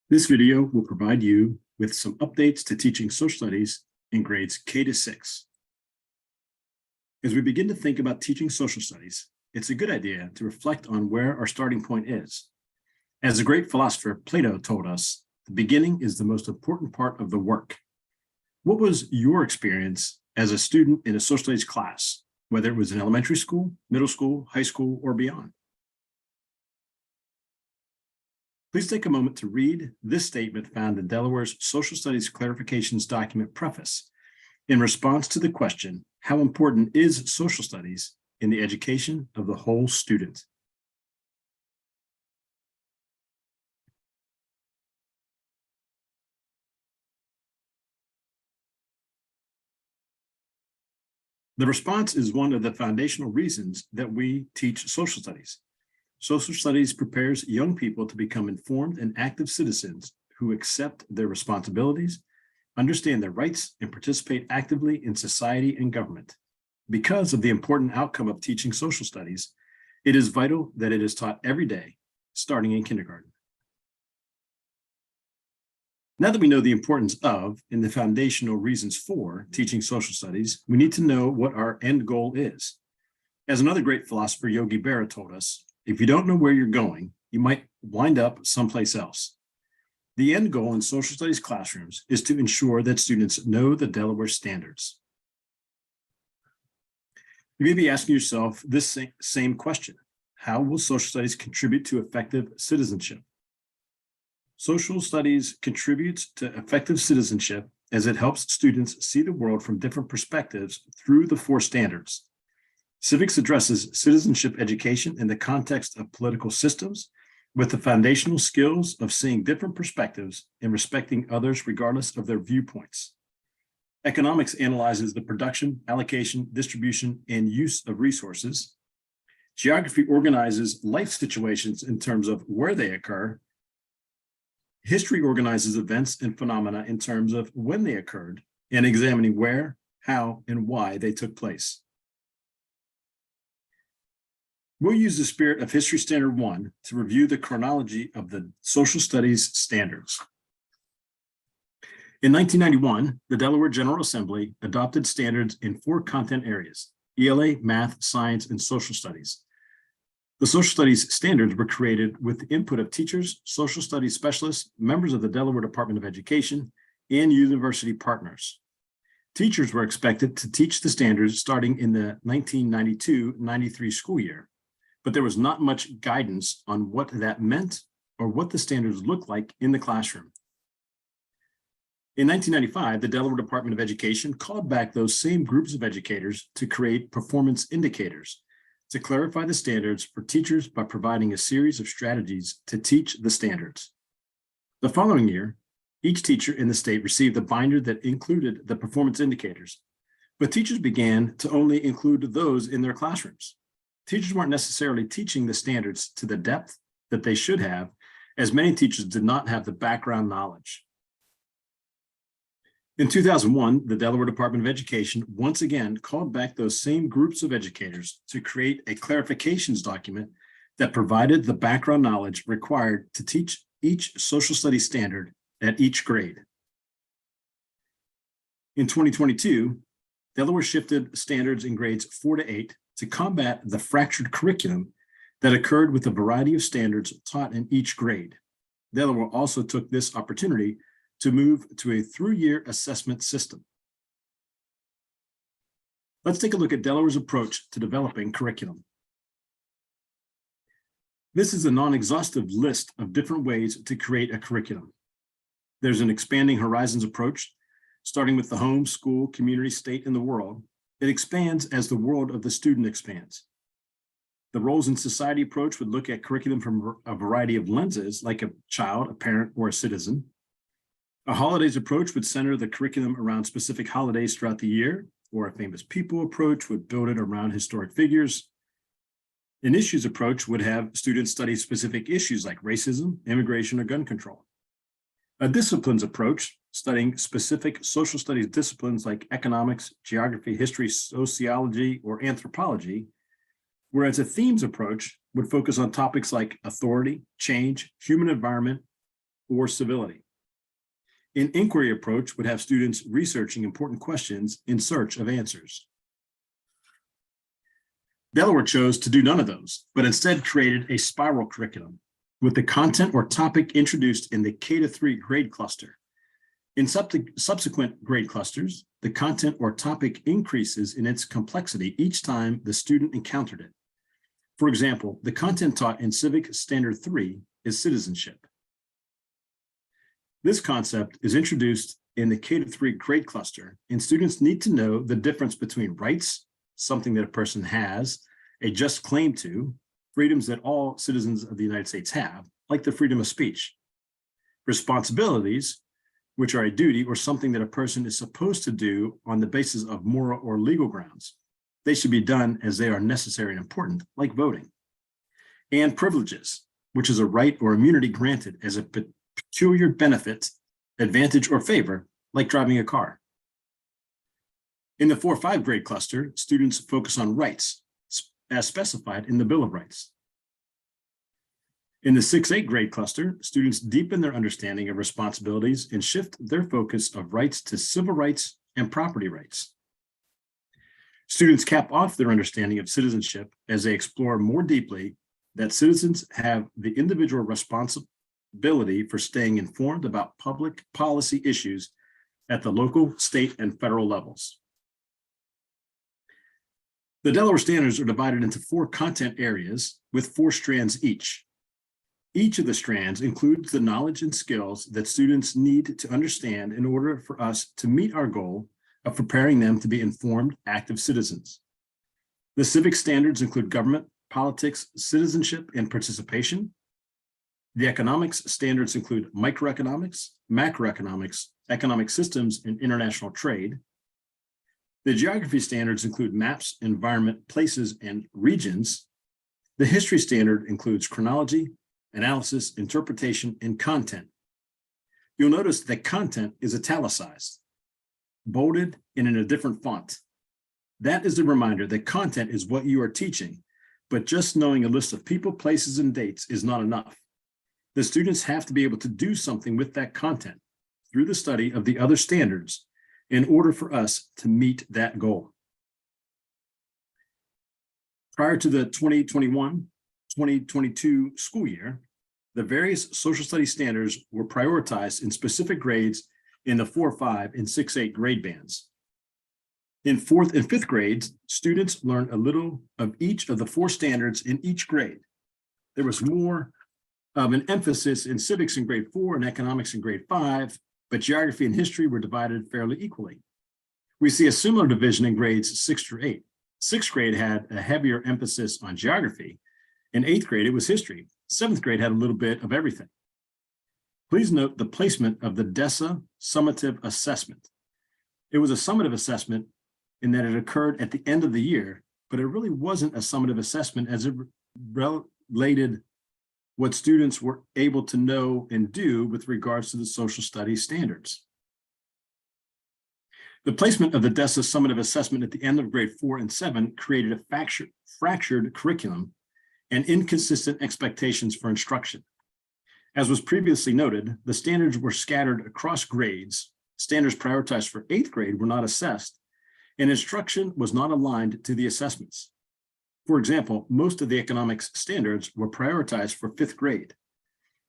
This video will provide you with some updates to teaching social studies in grades K to 6. As we begin to think about teaching social studies, it's a good idea to reflect on where our starting point is. As the great philosopher Plato told us, the beginning is the most important part of the work. What was your experience as a student in a social studies class, whether it was in elementary school, middle school, high school, or beyond? Please take a moment to read this statement found in Delaware's Social Studies Clarifications Document preface in response to the question, how important is social studies in the education of the whole student? The response is one of the foundational reasons that we teach social studies. Social studies prepares young people to become informed and active citizens who accept their responsibilities, understand their rights, and participate actively in society and government. Because of the important outcome of teaching social studies, it is vital that it is taught every day, starting in kindergarten. Now that we know the importance of and the foundational reasons for teaching social studies, we need to know what our end goal is. As another great philosopher, Yogi Berra, told us, if you don't know where you're going, you might wind up someplace else. The end goal in social studies classrooms is to ensure that students know the Delaware standards. You may be asking yourself this same question: how will social studies contribute to effective citizenship? Social studies contributes to effective citizenship as it helps students see the world from different perspectives through the 4 standards. Civics addresses citizenship education in the context of political systems with the foundational skills of seeing different perspectives and respecting others regardless of their viewpoints. Economics analyzes the production, allocation, distribution, and use of resources. Geography organizes life situations in terms of where they occur. History organizes events and phenomena in terms of when they occurred and examining where, how, and why they took place. We'll use the spirit of History Standard 1 to review the chronology of the social studies standards. In 1991, the Delaware General Assembly adopted standards in 4 content areas: ELA, math, science, and social studies. The social studies standards were created with the input of teachers, social studies specialists, members of the Delaware Department of Education, and university partners. Teachers were expected to teach the standards starting in the 1992-93 school year, but there was not much guidance on what that meant or what the standards looked like in the classroom. In 1995, the Delaware Department of Education called back those same groups of educators to create performance indicators to clarify the standards for teachers by providing a series of strategies to teach the standards. The following year, each teacher in the state received a binder that included the performance indicators, but teachers began to only include those in their classrooms. Teachers weren't necessarily teaching the standards to the depth that they should have, as many teachers did not have the background knowledge. In 2001, the Delaware Department of Education once again called back those same groups of educators to create a clarifications document that provided the background knowledge required to teach each social studies standard at each grade. In 2022, Delaware shifted standards in grades 4 to 8 to combat the fractured curriculum that occurred with a variety of standards taught in each grade. Delaware also took this opportunity to move to a through-year assessment system. Let's take a look at Delaware's approach to developing curriculum. This is a non-exhaustive list of different ways to create a curriculum. There's an expanding horizons approach, starting with the home, school, community, state, and the world. It expands as the world of the student expands. The roles in society approach would look at curriculum from a variety of lenses, like a child, a parent, or a citizen. A holidays approach would center the curriculum around specific holidays throughout the year, or a famous people approach would build it around historic figures. An issues approach would have students study specific issues like racism, immigration, or gun control. A disciplines approach, studying specific social studies disciplines like economics, geography, history, sociology, or anthropology, whereas a themes approach would focus on topics like authority, change, human environment, or civility. An inquiry approach would have students researching important questions in search of answers. Delaware chose to do none of those, but instead created a spiral curriculum with the content or topic introduced in the K-3 grade cluster. In subsequent grade clusters, the content or topic increases in its complexity each time the student encountered it. For example, the content taught in Civic Standard 3 is citizenship. This concept is introduced in the K-3 grade cluster, and students need to know the difference between rights, something that a person has, a just claim to, freedoms that all citizens of the United States have, like the freedom of speech, responsibilities, which are a duty or something that a person is supposed to do on the basis of moral or legal grounds. They should be done as they are necessary and important, like voting. And privileges, which is a right or immunity granted as a peculiar benefit, advantage, or favor, like driving a car. In the 4-5 grade cluster, students focus on rights as specified in the Bill of Rights. In the 6-8 grade cluster, students deepen their understanding of responsibilities and shift their focus of rights to civil rights and property rights. Students cap off their understanding of citizenship as they explore more deeply that citizens have the individual responsibility for staying informed about public policy issues at the local, state, and federal levels. The Delaware standards are divided into 4 content areas with 4 strands each. Each of the strands includes the knowledge and skills that students need to understand in order for us to meet our goal of preparing them to be informed, active citizens. The civic standards include government, politics, citizenship, and participation. The economics standards include microeconomics, macroeconomics, economic systems, and international trade. The geography standards include maps, environment, places, and regions. The history standard includes chronology, analysis, interpretation, and content. You'll notice that content is italicized, bolded, and in a different font. That is the reminder that content is what you are teaching, but just knowing a list of people, places, and dates is not enough. The students have to be able to do something with that content through the study of the other standards in order for us to meet that goal. Prior to the 2021-2022 school year, the various social studies standards were prioritized in specific grades in the 4-5 and 6-8 grade bands. In 4th and 5th grades, students learned a little of each of the 4 standards in each grade. There was more of an emphasis in civics in grade 4 and economics in grade 5, but geography and history were divided fairly equally. We see a similar division in grades 6 through 8. 6th grade had a heavier emphasis on geography. In 8th grade, it was history. 7th grade had a little bit of everything. Please note the placement of the DESA summative assessment. It was a summative assessment in that it occurred at the end of the year, but it really wasn't a summative assessment as it related what students were able to know and do with regards to the social studies standards. The placement of the DESA summative assessment at the end of grade 4 and 7 created a fractured curriculum and inconsistent expectations for instruction. As was previously noted, the standards were scattered across grades. Standards prioritized for 8th grade were not assessed, and instruction was not aligned to the assessments. For example, most of the economics standards were prioritized for 5th grade.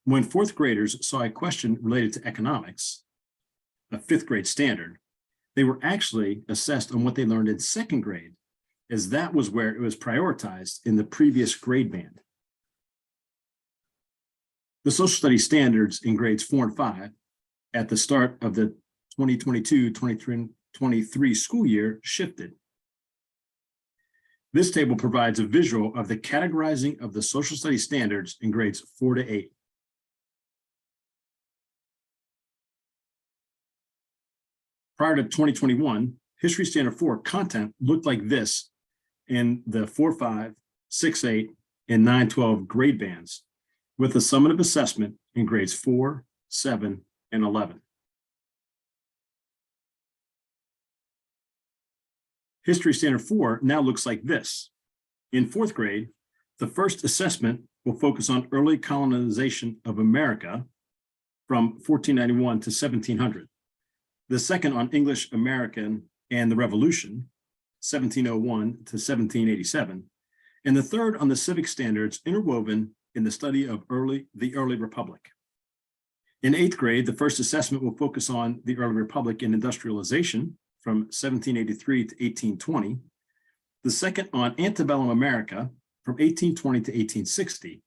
When 4th graders saw a question related to economics, a 5th grade standard, they were actually assessed on what they learned in 2nd grade, as that was where it was prioritized in the previous grade band. The social studies standards in grades 4 and 5 at the start of the 2022-2023 school year shifted. This table provides a visual of the categorizing of the social studies standards in grades 4 to 8. Prior to 2021, History Standard 4 content looked like this in the 4-5, 6-8, and 9-12 grade bands, with a summative assessment in grades 4, 7, and 11. History Standard 4 now looks like this. In 4th grade, the first assessment will focus on early colonization of America from 1491 to 1700. The second on English American and the Revolution, 1701 to 1787. And the third on the civic standards interwoven in the study of the early republic. In 8th grade, the first assessment will focus on the early republic and industrialization from 1783 to 1820. The second on antebellum America from 1820 to 1860.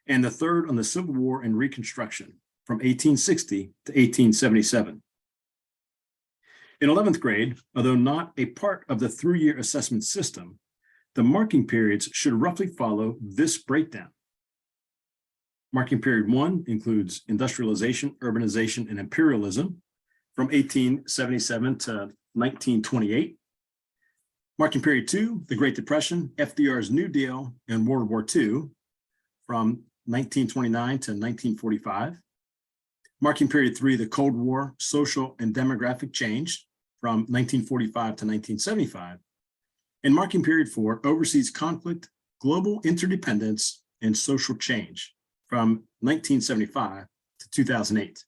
And the third on the Civil War and Reconstruction from 1860 to 1877. In 11th grade, although not a part of the through-year assessment system, the marking periods should roughly follow this breakdown. Marking period 1 includes industrialization, urbanization, and imperialism from 1877 to 1928. Marking period 2, the Great Depression, FDR's New Deal, and World War II from 1929 to 1945. Marking period 3, the Cold War, social and demographic change from 1945 to 1975. And marking period 4, overseas conflict, global interdependence, and social change from 1975 to 2008.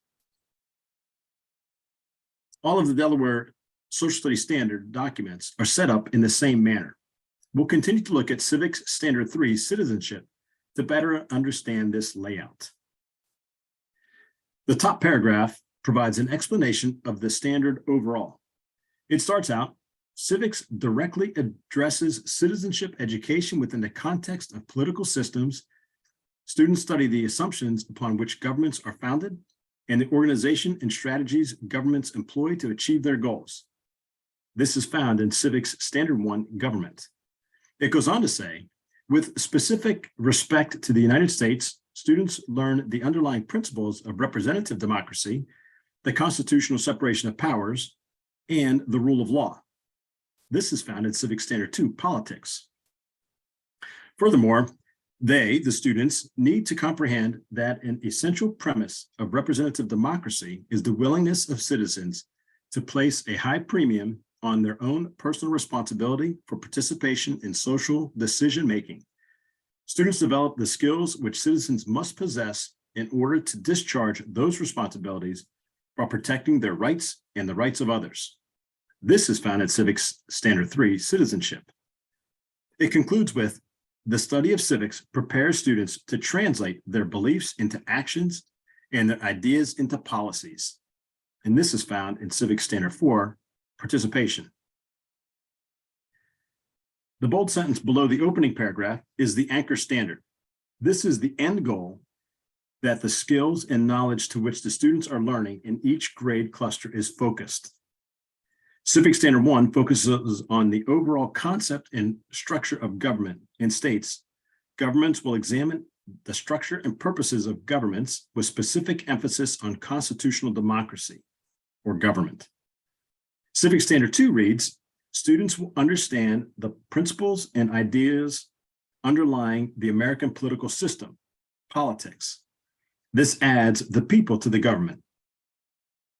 All of the Delaware Social Studies Standard documents are set up in the same manner. We'll continue to look at Civics Standard 3, Citizenship, to better understand this layout. The top paragraph provides an explanation of the standard overall. It starts out, Civics directly addresses citizenship education within the context of political systems. Students study the assumptions upon which governments are founded and the organization and strategies governments employ to achieve their goals. This is found in Civics Standard 1, Government. It goes on to say, with specific respect to the United States, students learn the underlying principles of representative democracy, the constitutional separation of powers, and the rule of law. This is found in Civics Standard 2, Politics. Furthermore, the students, need to comprehend that an essential premise of representative democracy is the willingness of citizens to place a high premium on their own personal responsibility for participation in social decision-making. Students develop the skills which citizens must possess in order to discharge those responsibilities while protecting their rights and the rights of others. This is found in Civics Standard 3, Citizenship. It concludes with, the study of civics prepares students to translate their beliefs into actions and their ideas into policies. And this is found in Civics Standard 4, Participation. The bold sentence below the opening paragraph is the anchor standard. This is the end goal, that the skills and knowledge to which the students are learning in each grade cluster is focused. Civics Standard 1 focuses on the overall concept and structure of government and states. Governments will examine the structure and purposes of governments with specific emphasis on constitutional democracy or government. Civics Standard 2 reads, students will understand the principles and ideas underlying the American political system, politics. This adds the people to the government.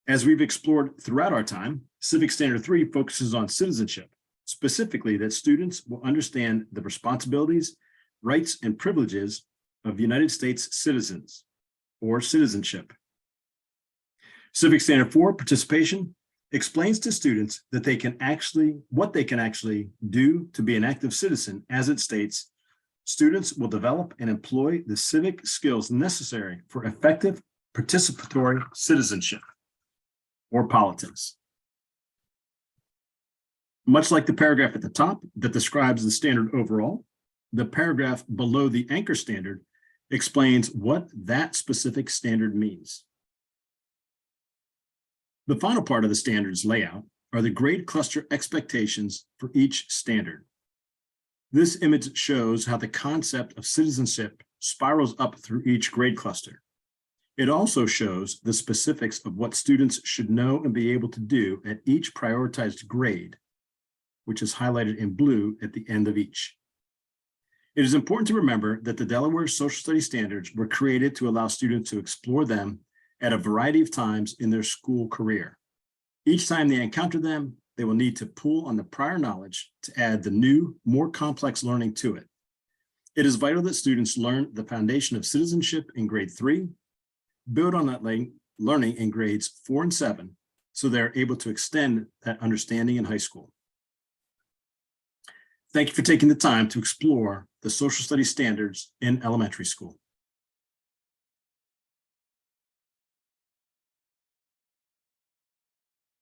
As we've explored throughout our time, Civics Standard 3 focuses on citizenship, specifically that students will understand the responsibilities, rights, and privileges of United States citizens, or citizenship. Civics Standard 4, Participation, explains to students that what they can actually do to be an active citizen. As it states, students will develop and employ the civic skills necessary for effective participatory citizenship or politics. Much like the paragraph at the top that describes the standard overall, the paragraph below the anchor standard explains what that specific standard means. The final part of the standards layout are the grade cluster expectations for each standard. This image shows how the concept of citizenship spirals up through each grade cluster. It also shows the specifics of what students should know and be able to do at each prioritized grade, which is highlighted in blue at the end of each. It is important to remember that the Delaware Social Studies standards were created to allow students to explore them at a variety of times in their school career. Each time they encounter them, they will need to pull on the prior knowledge to add the new, more complex learning to it. It is vital that students learn the foundation of citizenship in grade 3, build on that learning in grades 4 and 7, so they're able to extend that understanding in high school. Thank you for taking the time to explore the social studies standards in elementary school.